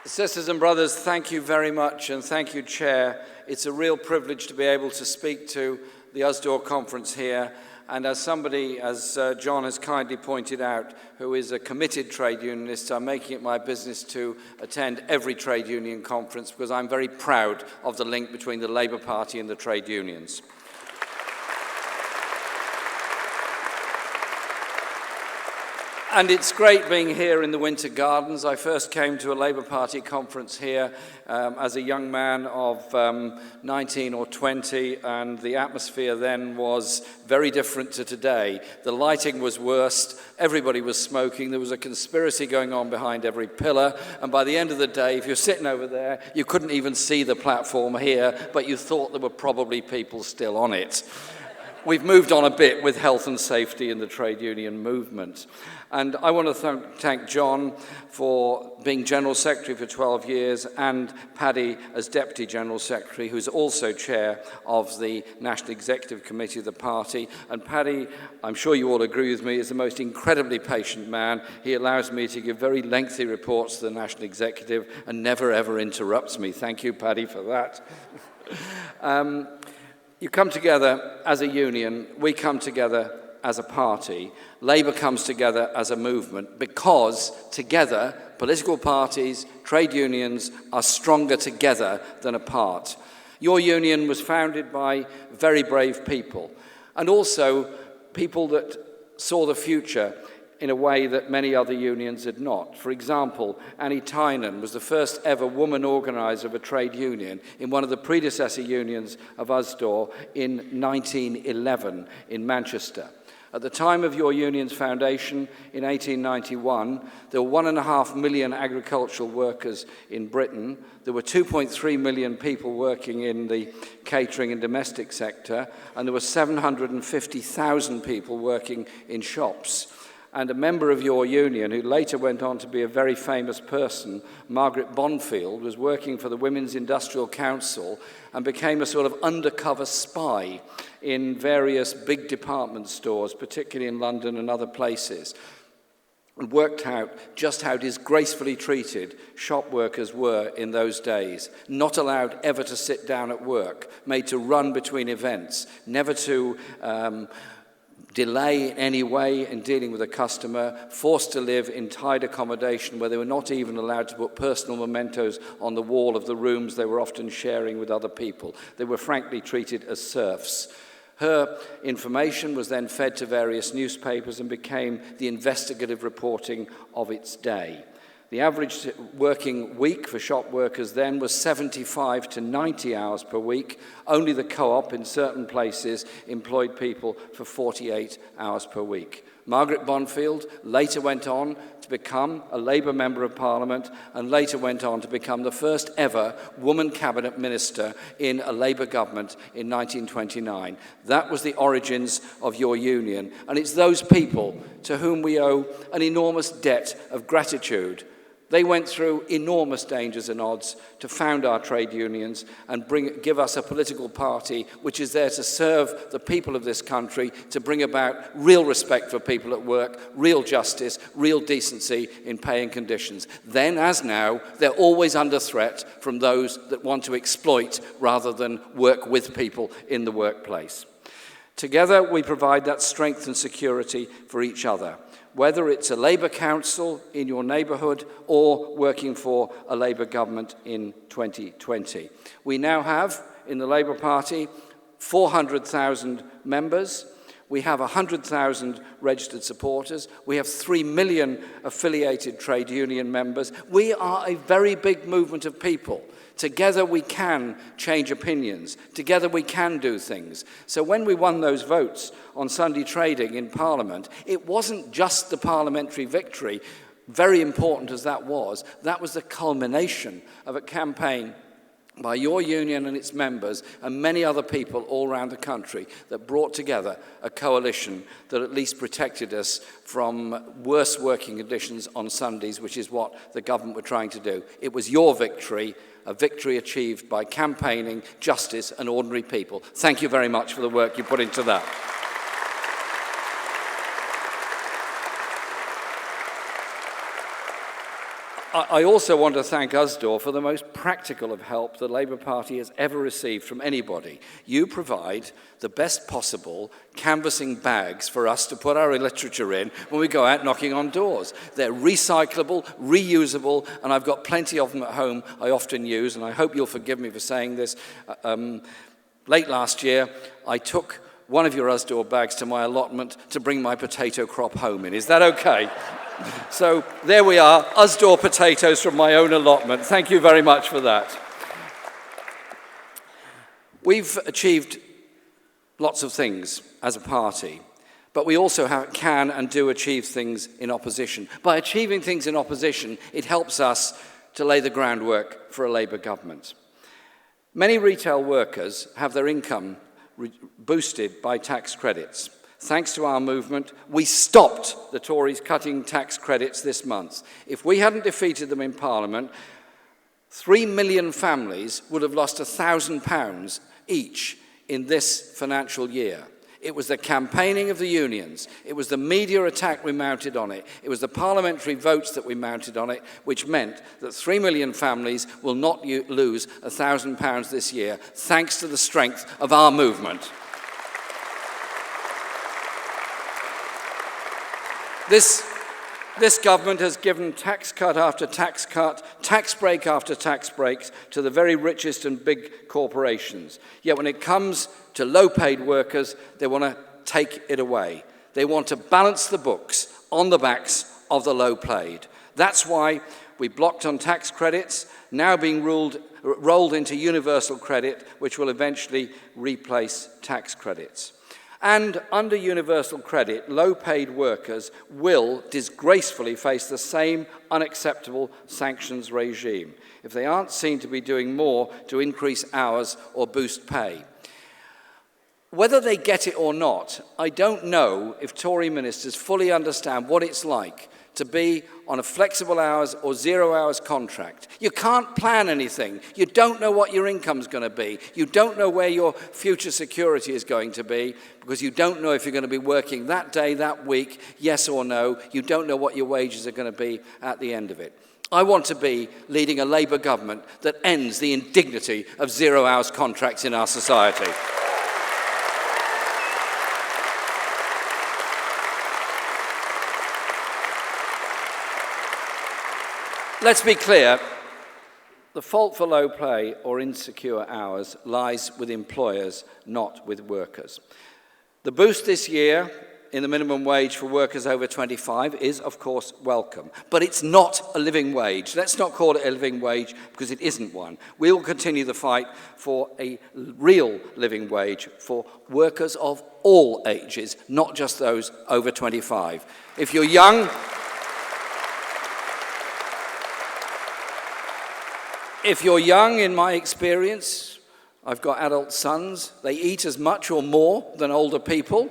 Sisters and brothers, thank you very much, and thank you, Chair. It's a real privilege to be able to speak to the Usdaw Conference here, and as somebody, as John has kindly pointed out, who is a committed trade unionist, I'm making it my business to attend every trade union conference because I'm very proud of the link between the Labour Party and the trade unions. And it's great being here in the Winter Gardens. I first came to a Labour Party conference here as a young man of 19 or 20, and the atmosphere then was very different to today. The lighting was worse, everybody was smoking, there was a conspiracy going on behind every pillar, and by the end of the day, if you're sitting over there, you couldn't even see the platform here, but you thought there were probably people still on it. We've moved on a bit with health and safety in the trade union movement. And I want to thank John for being General Secretary for 12 years and Paddy as Deputy General Secretary, who's also Chair of the National Executive Committee of the party. And Paddy, I'm sure you all agree with me, is the most incredibly patient man. He allows me to give very lengthy reports to the National Executive and never ever interrupts me. Thank you, Paddy, for that. You come together as a union, we come together as a party, Labour comes together as a movement because together, political parties, trade unions are stronger together than apart. Your union was founded by very brave people and also people that saw the future in a way that many other unions had not. For example, Annie Tynan was the first ever woman organiser of a trade union in one of the predecessor unions of Usdaw in 1911 in Manchester. At the time of your union's foundation in 1891, there were 1.5 million agricultural workers in Britain. There were 2.3 million people working in the catering and domestic sector, and there were 750,000 people working in shops. And a member of your union, who later went on to be a very famous person, Margaret Bonfield, was working for the Women's Industrial Council and became a sort of undercover spy in various big department stores, particularly in London and other places, and worked out just how disgracefully treated shop workers were in those days. Not allowed ever to sit down at work, made to run between events, never to delay in any way in dealing with a customer, forced to live in tied accommodation where they were not even allowed to put personal mementos on the wall of the rooms they were often sharing with other people. They were frankly treated as serfs. Her information was then fed to various newspapers and became the investigative reporting of its day. The average working week for shop workers then was 75 to 90 hours per week. Only the co-op in certain places employed people for 48 hours per week. Margaret Bonfield later went on to become a Labour Member of Parliament and later went on to become the first ever woman cabinet minister in a Labour government in 1929. That was the origins of your union, and it's those people to whom we owe an enormous debt of gratitude. They went through enormous dangers and odds to found our trade unions and give us a political party which is there to serve the people of this country, to bring about real respect for people at work, real justice, real decency in pay and conditions. Then, as now, they're always under threat from those that want to exploit rather than work with people in the workplace. Together, we provide that strength and security for each other, whether it's a Labour council in your neighbourhood or working for a Labour government in 2020. We now have, in the Labour Party, 400,000 members. We have 100,000 registered supporters. We have 3 million affiliated trade union members. We are a very big movement of people. Together we can change opinions. Together we can do things. So when we won those votes on Sunday trading in Parliament, it wasn't just the parliamentary victory, very important as that was the culmination of a campaign by your union and its members and many other people all around the country that brought together a coalition that at least protected us from worse working conditions on Sundays, which is what the government were trying to do. It was your victory, a victory achieved by campaigning, justice and ordinary people. Thank you very much for the work you put into that. I also want to thank Usdaw for the most practical of help the Labour Party has ever received from anybody. You provide the best possible canvassing bags for us to put our literature in when we go out knocking on doors. They're recyclable, reusable, and I've got plenty of them at home I often use, and I hope you'll forgive me for saying this. Late last year, I took one of your Usdaw bags to my allotment to bring my potato crop home in. Is that okay? So there we are, Usdaw potatoes from my own allotment. Thank you very much for that. We've achieved lots of things as a party, but we also can and do achieve things in opposition. By achieving things in opposition, it helps us to lay the groundwork for a Labour government. Many retail workers have their income boosted by tax credits. Thanks to our movement, we stopped the Tories cutting tax credits this month. If we hadn't defeated them in Parliament, 3 million families would have lost £1,000 each in this financial year. It was the campaigning of the unions, it was the media attack we mounted on it, it was the parliamentary votes that we mounted on it, which meant that 3 million families will not lose £1,000 this year, thanks to the strength of our movement. This government has given tax cut after tax cut, tax break after tax breaks to the very richest and big corporations. Yet when it comes to low-paid workers, they want to take it away. They want to balance the books on the backs of the low-paid. That's why we blocked on tax credits, now being rolled into universal credit, which will eventually replace tax credits. And under universal credit, low-paid workers will disgracefully face the same unacceptable sanctions regime if they aren't seen to be doing more to increase hours or boost pay. Whether they get it or not, I don't know if Tory ministers fully understand what it's like to be on a flexible hours or 0 hours contract. You can't plan anything. You don't know what your income's going to be. You don't know where your future security is going to be because you don't know if you're going to be working that day, that week, yes or no. You don't know what your wages are going to be at the end of it. I want to be leading a Labour government that ends the indignity of 0 hours contracts in our society. Let's be clear, the fault for low pay or insecure hours lies with employers, not with workers. The boost this year in the minimum wage for workers over 25 is, of course, welcome. But it's not a living wage. Let's not call it a living wage because it isn't one. We will continue the fight for a real living wage for workers of all ages, not just those over 25. If you're young, in my experience, I've got adult sons, they eat as much or more than older people.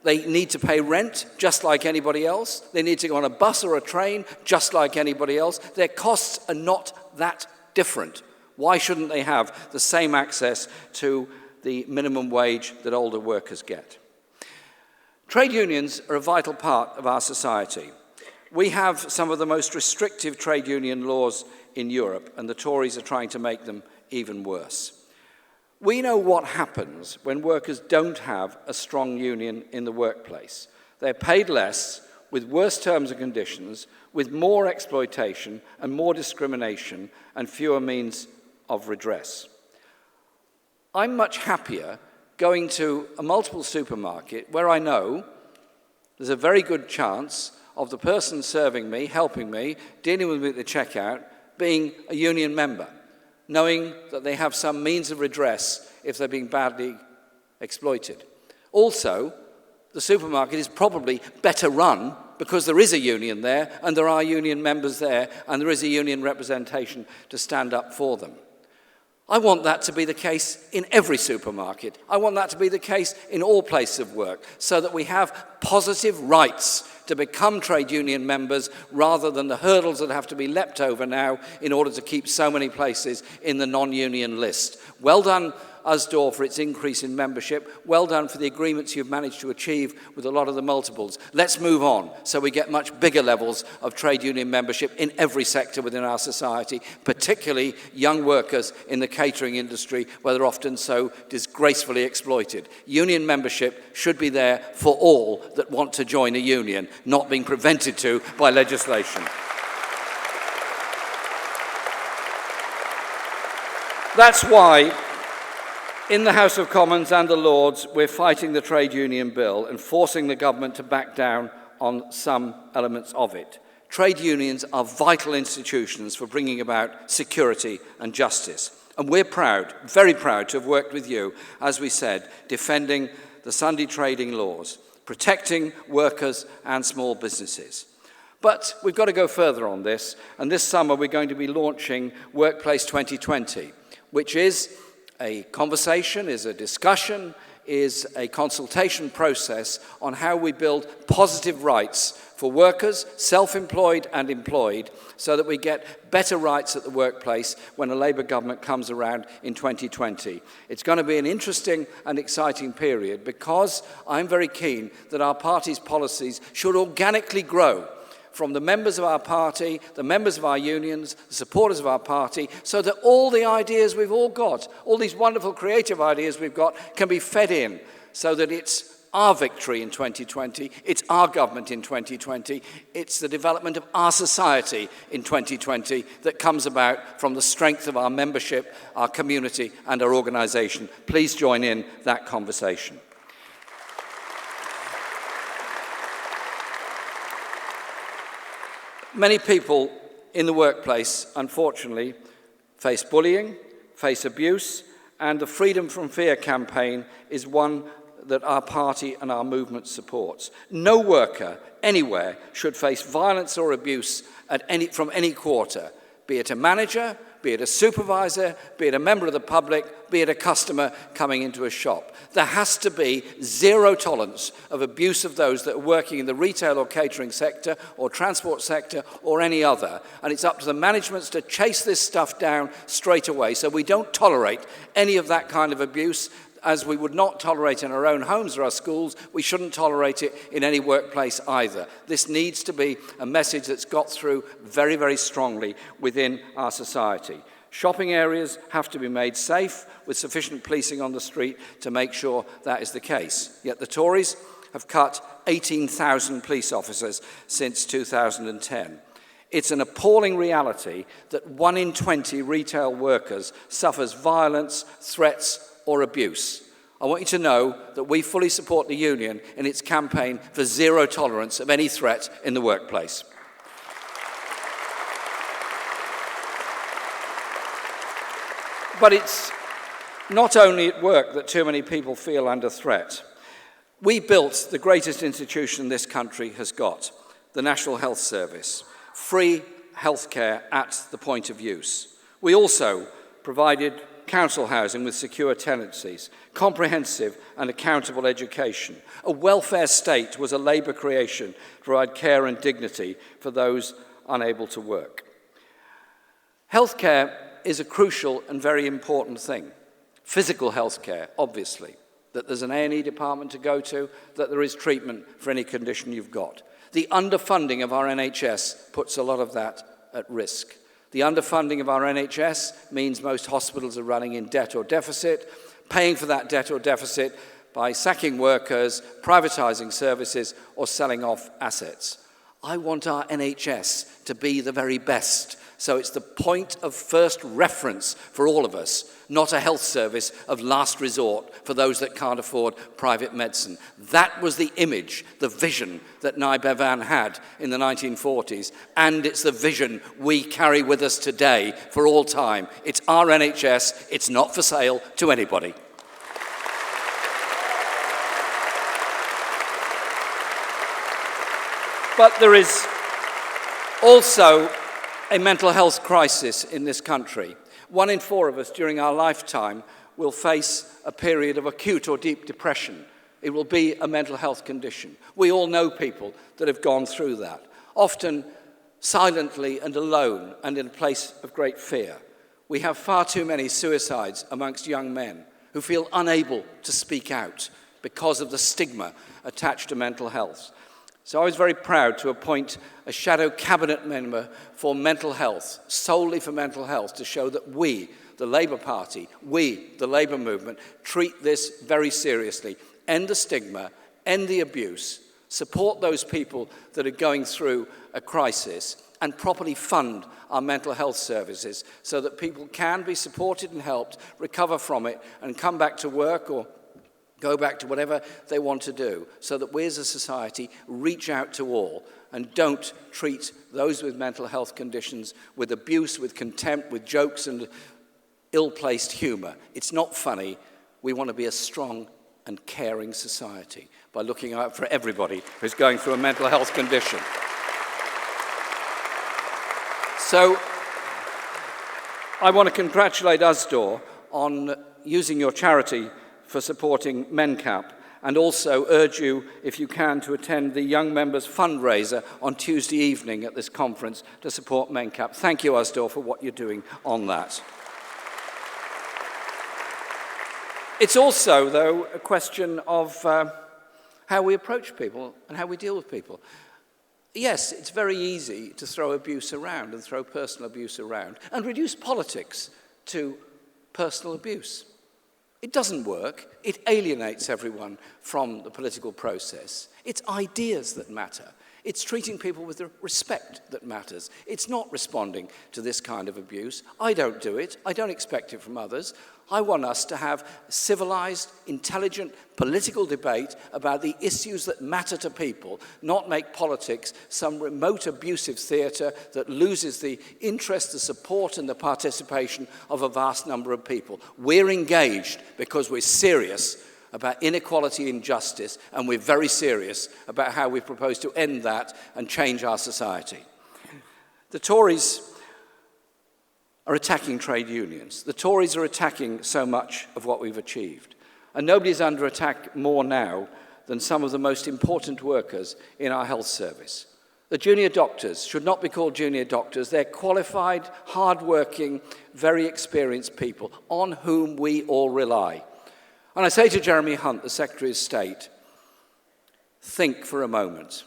They need to pay rent just like anybody else. They need to go on a bus or a train just like anybody else. Their costs are not that different. Why shouldn't they have the same access to the minimum wage that older workers get? Trade unions are a vital part of our society. We have some of the most restrictive trade union laws in Europe, and the Tories are trying to make them even worse. We know what happens when workers don't have a strong union in the workplace. They're paid less, with worse terms and conditions, with more exploitation and more discrimination, and fewer means of redress. I'm much happier going to a multiple supermarket where I know there's a very good chance of the person serving me, helping me, dealing with me at the checkout, being a union member, knowing that they have some means of redress if they're being badly exploited. Also, the supermarket is probably better run because there is a union there, and there are union members there, and there is a union representation to stand up for them. I want that to be the case in every supermarket. I want that to be the case in all places of work, so that we have positive rights to become trade union members rather than the hurdles that have to be leapt over now in order to keep so many places in the non-union list. Well done, Usdaw for its increase in membership. Well done for the agreements you've managed to achieve with a lot of the multiples. Let's move on so we get much bigger levels of trade union membership in every sector within our society, particularly young workers in the catering industry, where they're often so disgracefully exploited. Union membership should be there for all that want to join a union, not being prevented to by legislation. That's why, in the House of Commons and the Lords, we're fighting the trade union bill and forcing the government to back down on some elements of it. Trade unions are vital institutions for bringing about security and justice. And we're proud, very proud, to have worked with you, as we said, defending the Sunday trading laws, protecting workers and small businesses. But we've got to go further on this, and this summer we're going to be launching Workplace 2020, which is a conversation, is a discussion, is a consultation process on how we build positive rights for workers, self-employed and employed, so that we get better rights at the workplace when a Labour government comes around in 2020. It's going to be an interesting and exciting period because I'm very keen that our party's policies should organically grow from the members of our party, the members of our unions, the supporters of our party, so that all the ideas we've all got, all these wonderful creative ideas we've got, can be fed in, so that it's our victory in 2020, it's our government in 2020, it's the development of our society in 2020 that comes about from the strength of our membership, our community and our organisation. Please join in that conversation. Many people in the workplace, unfortunately, face bullying, face abuse, and the Freedom from Fear campaign is one that our party and our movement supports. No worker anywhere should face violence or abuse from any quarter, be it a manager, be it a supervisor, be it a member of the public, be it a customer coming into a shop. There has to be zero tolerance of abuse of those that are working in the retail or catering sector or transport sector or any other. And it's up to the managements to chase this stuff down straight away so we don't tolerate any of that kind of abuse. As we would not tolerate in our own homes or our schools, we shouldn't tolerate it in any workplace either. This needs to be a message that's got through very, very strongly within our society. Shopping areas have to be made safe with sufficient policing on the street to make sure that is the case. Yet the Tories have cut 18,000 police officers since 2010. It's an appalling reality that 1 in 20 retail workers suffers violence, threats, or abuse. I want you to know that we fully support the union in its campaign for zero tolerance of any threat in the workplace. But it's not only at work that too many people feel under threat. We built the greatest institution this country has got, the National Health Service, free healthcare at the point of use. We also provided council housing with secure tenancies, comprehensive and accountable education. A welfare state was a Labour creation to provide care and dignity for those unable to work. Healthcare is a crucial and very important thing. Physical healthcare, obviously, that there's an A&E department to go to, that there is treatment for any condition you've got. The underfunding of our NHS puts a lot of that at risk. The underfunding of our NHS means most hospitals are running in debt or deficit, paying for that debt or deficit by sacking workers, privatising services, or selling off assets. I want our NHS to be the very best, so it's the point of first reference for all of us, not a health service of last resort for those that can't afford private medicine. That was the image, the vision that Nye Bevan had in the 1940s, and it's the vision we carry with us today for all time. It's our NHS, it's not for sale to anybody. But there is also a mental health crisis in this country. 1 in 4 of us during our lifetime will face a period of acute or deep depression. It will be a mental health condition. We all know people that have gone through that, often silently and alone and in a place of great fear. We have far too many suicides amongst young men who feel unable to speak out because of the stigma attached to mental health. So I was very proud to appoint a shadow cabinet member for mental health, solely for mental health, to show that we, the Labour Party, we, the Labour movement, treat this very seriously. End the stigma, end the abuse, support those people that are going through a crisis, and properly fund our mental health services so that people can be supported and helped recover from it and come back to work or go back to whatever they want to do, so that we as a society reach out to all and don't treat those with mental health conditions with abuse, with contempt, with jokes and ill-placed humour. It's not funny. We want to be a strong and caring society by looking out for everybody who's going through a mental health condition. So I want to congratulate Usdaw on using your charity for supporting MenCap, and also urge you, if you can, to attend the Young Members fundraiser on Tuesday evening at this conference to support MenCap. Thank you, Usdaw, for what you're doing on that. It's also, though, a question of how we approach people and how we deal with people. Yes, it's very easy to throw abuse around and throw personal abuse around and reduce politics to personal abuse. It doesn't work. It alienates everyone from the political process. It's ideas that matter. It's treating people with the respect that matters. It's not responding to this kind of abuse. I don't do it. I don't expect it from others. I want us to have civilized, intelligent, political debate about the issues that matter to people, not make politics some remote abusive theatre that loses the interest, the support and the participation of a vast number of people. We're engaged because we're serious about inequality and injustice, and we're very serious about how we propose to end that and change our society. The Tories are attacking trade unions. The Tories are attacking so much of what we've achieved. And nobody's under attack more now than some of the most important workers in our health service. The junior doctors should not be called junior doctors. They're qualified, hard-working, very experienced people on whom we all rely. And I say to Jeremy Hunt, the Secretary of State, think for a moment.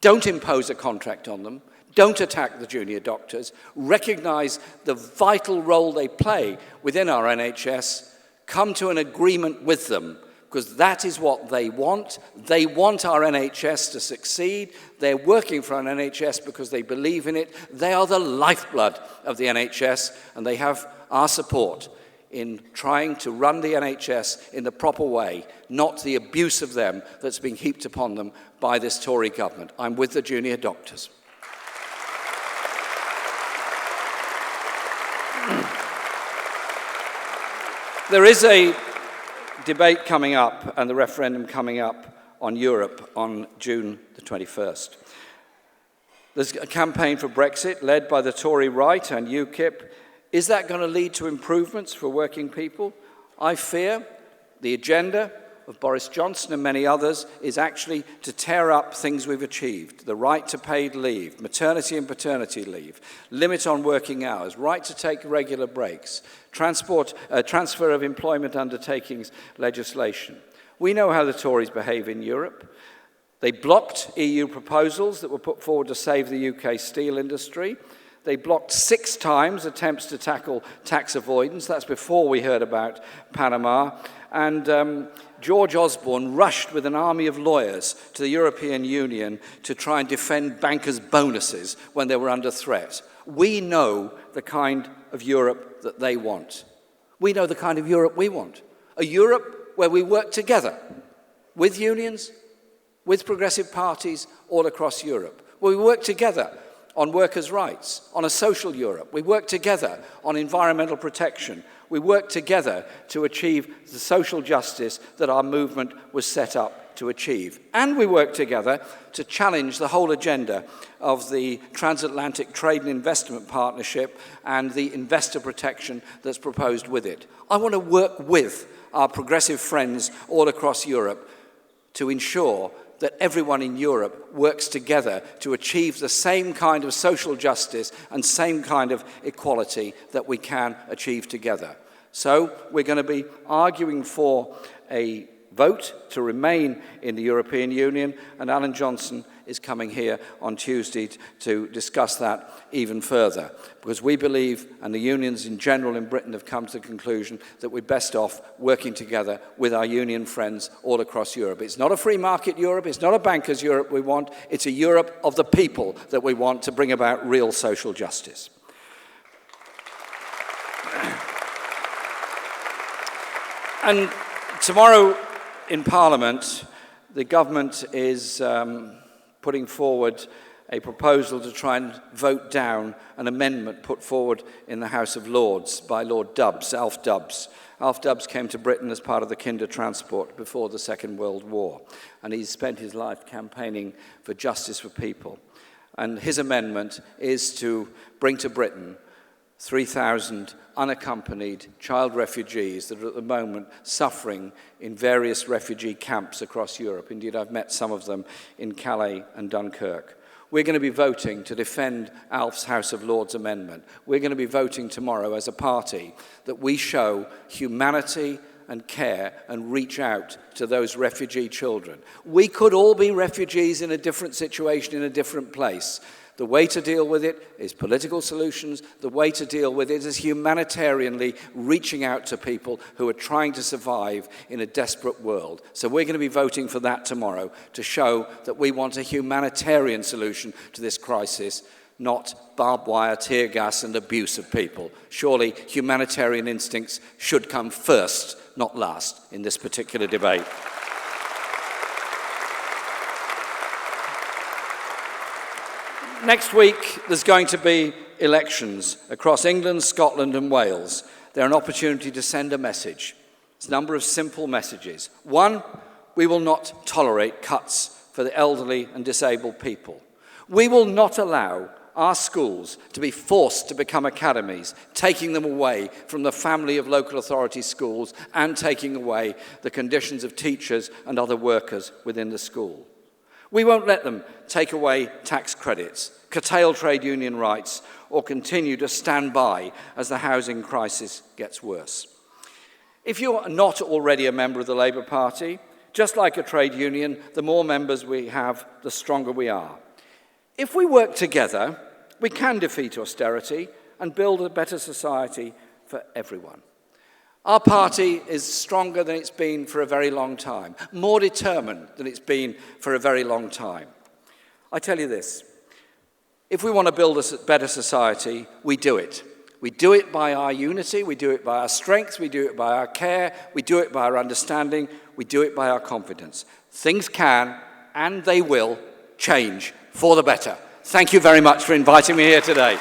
Don't impose a contract on them. Don't attack the junior doctors. Recognise the vital role they play within our NHS. Come to an agreement with them, because that is what they want. They want our NHS to succeed. They're working for an NHS because they believe in it. They are the lifeblood of the NHS, and they have our support in trying to run the NHS in the proper way, not the abuse of them that's being heaped upon them by this Tory government. I'm with the junior doctors. There is a debate coming up and the referendum coming up on Europe on June the 21st. There's a campaign for Brexit led by the Tory right and UKIP. Is that going to lead to improvements for working people? I fear the agenda of Boris Johnson and many others is actually to tear up things we've achieved. The right to paid leave, maternity and paternity leave, limit on working hours, right to take regular breaks, transfer of employment undertakings legislation. We know how the Tories behave in Europe. They blocked EU proposals that were put forward to save the UK steel industry. They blocked 6 times attempts to tackle tax avoidance. That's before we heard about Panama. And George Osborne rushed with an army of lawyers to the European Union to try and defend bankers' bonuses when they were under threat. We know the kind of Europe that they want. We know the kind of Europe we want. A Europe where we work together with unions, with progressive parties all across Europe, where we work together on workers' rights, on a social Europe. We work together on environmental protection. We work together to achieve the social justice that our movement was set up to achieve. And we work together to challenge the whole agenda of the Transatlantic Trade and Investment Partnership and the investor protection that's proposed with it. I want to work with our progressive friends all across Europe to ensure that everyone in Europe works together to achieve the same kind of social justice and same kind of equality that we can achieve together. So we're going to be arguing for a vote to remain in the European Union, and Alan Johnson is coming here on Tuesday to discuss that even further, because we believe, and the unions in general in Britain have come to the conclusion, that we're best off working together with our union friends all across Europe. It's not a free market Europe, it's not a bankers Europe we want, it's a Europe of the people that we want to bring about real social justice. And tomorrow in Parliament, the government is putting forward a proposal to try and vote down an amendment put forward in the House of Lords by Lord Dubs, Alf Dubs. Alf Dubs came to Britain as part of the Kinder Transport before the Second World War, and he's spent his life campaigning for justice for people. And his amendment is to bring to Britain 3,000 unaccompanied child refugees that are at the moment suffering in various refugee camps across Europe. Indeed, I've met some of them in Calais and Dunkirk. We're going to be voting to defend Alf's House of Lords amendment. We're going to be voting tomorrow as a party that we show humanity and care and reach out to those refugee children. We could all be refugees in a different situation, in a different place. The way to deal with it is political solutions. The way to deal with it is humanitarianly reaching out to people who are trying to survive in a desperate world. So we're going to be voting for that tomorrow to show that we want a humanitarian solution to this crisis, not barbed wire, tear gas and abuse of people. Surely humanitarian instincts should come first, not last, in this particular debate. Next week, there's going to be elections across England, Scotland and Wales. They're an opportunity to send a message. It's a number of simple messages. One, we will not tolerate cuts for the elderly and disabled people. We will not allow our schools to be forced to become academies, taking them away from the family of local authority schools and taking away the conditions of teachers and other workers within the school. We won't let them take away tax credits, curtail trade union rights, or continue to stand by as the housing crisis gets worse. If you're not already a member of the Labour Party, just like a trade union, the more members we have, the stronger we are. If we work together, we can defeat austerity and build a better society for everyone. Our party is stronger than it's been for a very long time, more determined than it's been for a very long time. I tell you this, if we want to build a better society, we do it. We do it by our unity, we do it by our strength, we do it by our care, we do it by our understanding, we do it by our confidence. Things can, and they will, change for the better. Thank you very much for inviting me here today.